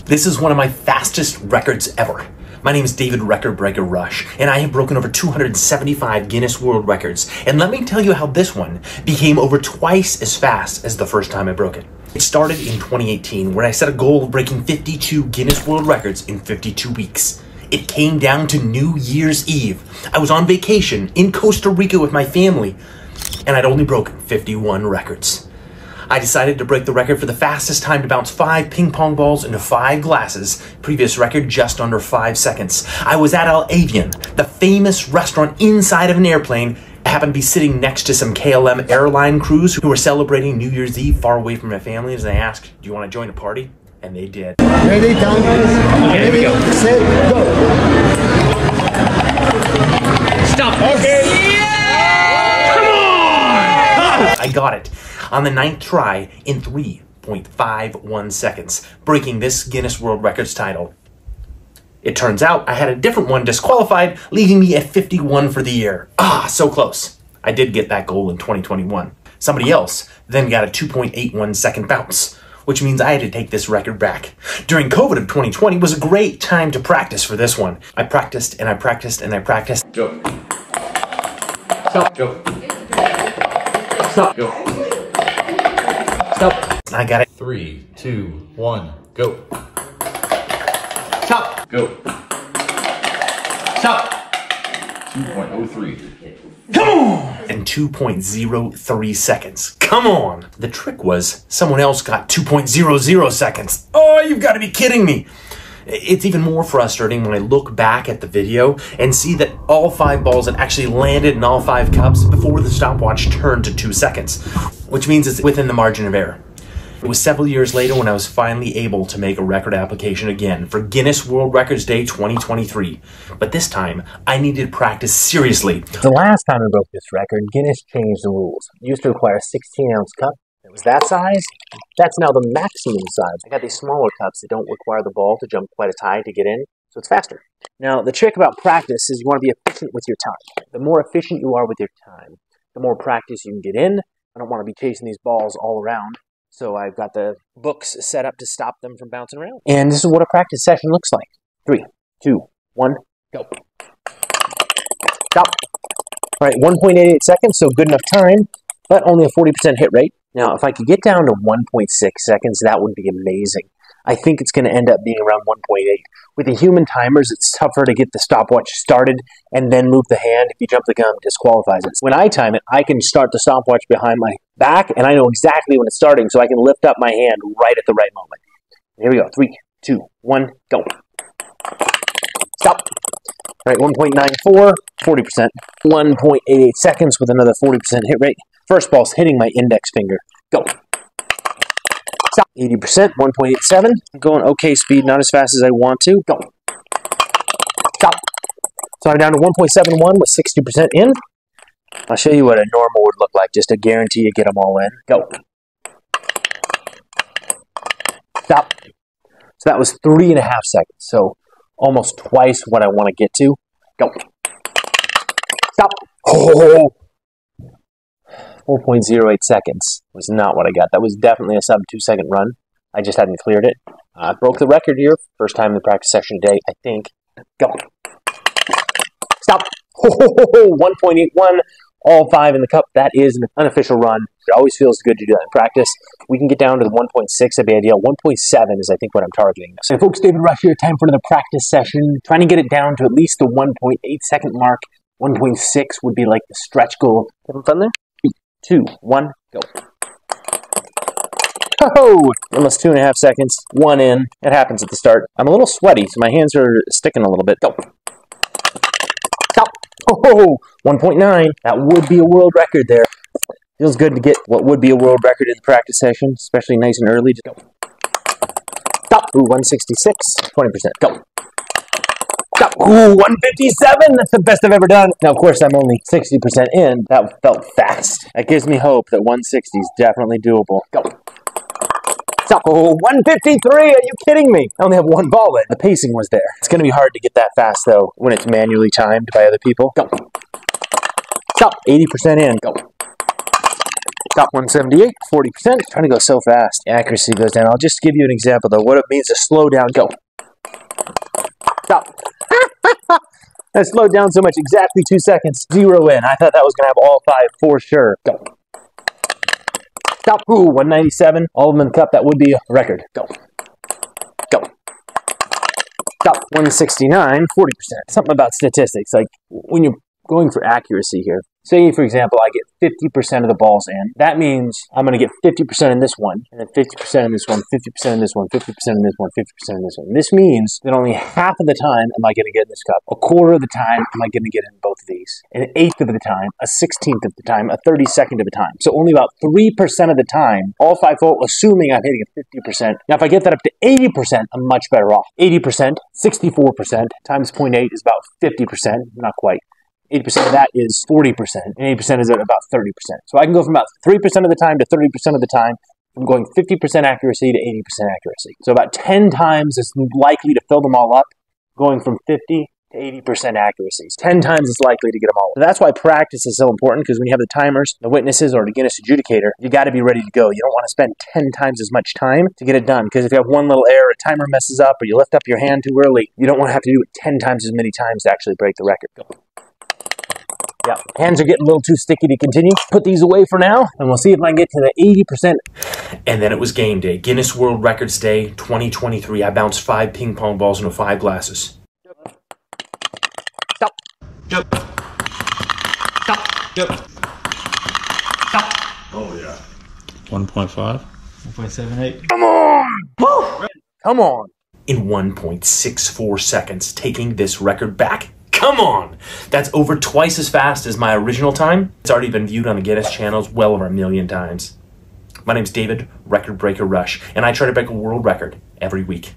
This is one of my fastest records ever. My name is David Record Breaker Rush, and I have broken over 275 Guinness World Records. And let me tell you how this one became over twice as fast as the first time I broke it. It started in 2018, when I set a goal of breaking 52 Guinness World Records in 52 weeks. It came down to New Year's Eve. I was on vacation in Costa Rica with my family, and I'd only broken 51 records. I decided to break the record for the fastest time to bounce 5 ping pong balls into 5 glasses. Previous record just under 5 seconds. I was at Al Avian, the famous restaurant inside of an airplane. I happened to be sitting next to some KLM airline crews who were celebrating New Year's Eve far away from my family, and I asked, "Do you want to join a party?" And they did. Ready, time is. Okay, here we go. Set, go. Stop. Okay. Yeah! Come on! I got it on the 9th try in 3.51 seconds, breaking this Guinness World Records title. It turns out I had a different one disqualified, leaving me at 51 for the year. Ah, so close. I did get that goal in 2021. Somebody else then got a 2.81 second bounce, which means I had to take this record back. During COVID of 2020 was a great time to practice for this one. I practiced and I practiced and I practiced. Go. Stop. Go. Stop. Go. Stop. I got it. 3, 2, 1, go. Stop. Go. Stop. 2.03. Come on! In 2.03 seconds. Come on! The trick was someone else got 2.00 seconds. Oh, you've got to be kidding me! It's even more frustrating when I look back at the video and see that all 5 balls had actually landed in all 5 cups before the stopwatch turned to 2 seconds, which means it's within the margin of error. It was several years later when I was finally able to make a record application again for Guinness World Records Day 2023. But this time, I needed to practice seriously. The last time I broke this record, Guinness changed the rules. It used to require a 16-ounce cup. It was that size. That's now the maximum size. I got these smaller cups that don't require the ball to jump quite as high to get in, so it's faster. Now, the trick about practice is you want to be efficient with your time. The more efficient you are with your time, the more practice you can get in. I don't want to be chasing these balls all around. So I've got the books set up to stop them from bouncing around. And this is what a practice session looks like. 3, 2, 1, go. Stop. All right, 1.88 seconds, so good enough time, but only a 40% hit rate. Now, if I could get down to 1.6 seconds, that would be amazing. I think it's going to end up being around 1.8. With the human timers, it's tougher to get the stopwatch started and then move the hand. If you jump the gun, it disqualifies it. When I time it, I can start the stopwatch behind my back, and I know exactly when it's starting, so I can lift up my hand right at the right moment. Here we go. 3, 2, 1, go. Stop. All right, 1.94, 40%. 1.88 seconds with another 40% hit rate. First ball's hitting my index finger. Go. Stop. 80%, 1.87. Going okay speed, not as fast as I want to. Go. Stop. So I'm down to 1.71 with 60% in. I'll show you what a normal would look like, just to guarantee you get them all in. Go. Stop. So that was 3.5 seconds, so almost twice what I want to get to. Go. Stop. Oh! 4.08 seconds was not what I got. That was definitely a sub 2 second run. I just hadn't cleared it. I broke the record here. First time in the practice session today, I think. Go. Stop. 1.81. All 5 in the cup. That is an unofficial run. It always feels good to do that in practice. We can get down to the 1.6. That'd be ideal. 1.7 is, I think, what I'm targeting. So, folks, David Rush here. Time for another practice session. Trying to get it down to at least the 1.8 second mark. 1.6 would be like the stretch goal. Having fun there? 2, 1, go. Oh, almost 2.5 seconds. 1 in. It happens at the start. I'm a little sweaty, so my hands are sticking a little bit. Go. Stop. Oh, 1.9. That would be a world record there. Feels good to get what would be a world record in the practice session, especially nice and early. Just go. Stop. Ooh, 166. 20%. Go. Stop. Ooh, 157. That's the best I've ever done. Now, of course, I'm only 60% in. That felt fast. That gives me hope that 160 is definitely doable. Go. Stop. Oh, 153. Are you kidding me? I only have 1 ball in. The pacing was there. It's going to be hard to get that fast, though, when it's manually timed by other people. Go. Stop. 80% in. Go. Stop 178, 40%. Trying to go so fast. Accuracy goes down. I'll just give you an example, though, what it means to slow down. Go. Stop. I slowed down so much, exactly 2 seconds. 0 in. I thought that was going to have all 5 for sure. Go. Stop. Ooh, 197. All of them in the cup. That would be a record. Go. Go. Stop. 169, 40%. Something about statistics. Like, when you're going for accuracy here, say, for example, I get 50% of the balls in. That means I'm going to get 50% in this one, and then 50% in this one, 50% in this one, 50% in this one, 50% in this one. This means that only half of the time am I going to get in this cup. A quarter of the time am I going to get in both of these. An eighth of the time, a 16th of the time, a 32nd of the time. So only about 3% of the time, all 5 fold, assuming I'm hitting at 50%. Now, if I get that up to 80%, I'm much better off. 80%, 64% times 0.8 is about 50%, not quite. 80% of that is 40%, and 80% is at about 30%. So I can go from about 3% of the time to 30% of the time, from going 50% accuracy to 80% accuracy. So about 10 times as likely to fill them all up, going from 50 to 80% accuracy. 10 times as likely to get them all up. So that's why practice is so important, because when you have the timers, the witnesses, or the Guinness adjudicator, you got to be ready to go. You don't want to spend 10 times as much time to get it done, because if you have one little error, a timer messes up, or you lift up your hand too early, you don't want to have to do it 10 times as many times to actually break the record. Go. Yeah, hands are getting a little too sticky to continue. Put these away for now, and we'll see if I can get to the 80%. And then it was game day. Guinness World Records Day 2023. I bounced 5 ping pong balls into 5 glasses. Stop. Jump. Stop. Jump. Stop. Oh, yeah. 1.5. 1.78. Come on! Woo! Come on! In 1.64 seconds, taking this record back. Come on! That's over twice as fast as my original time. It's already been viewed on the Guinness channels well over 1 million times. My name's David, Record Breaker Rush, and I try to break a world record every week.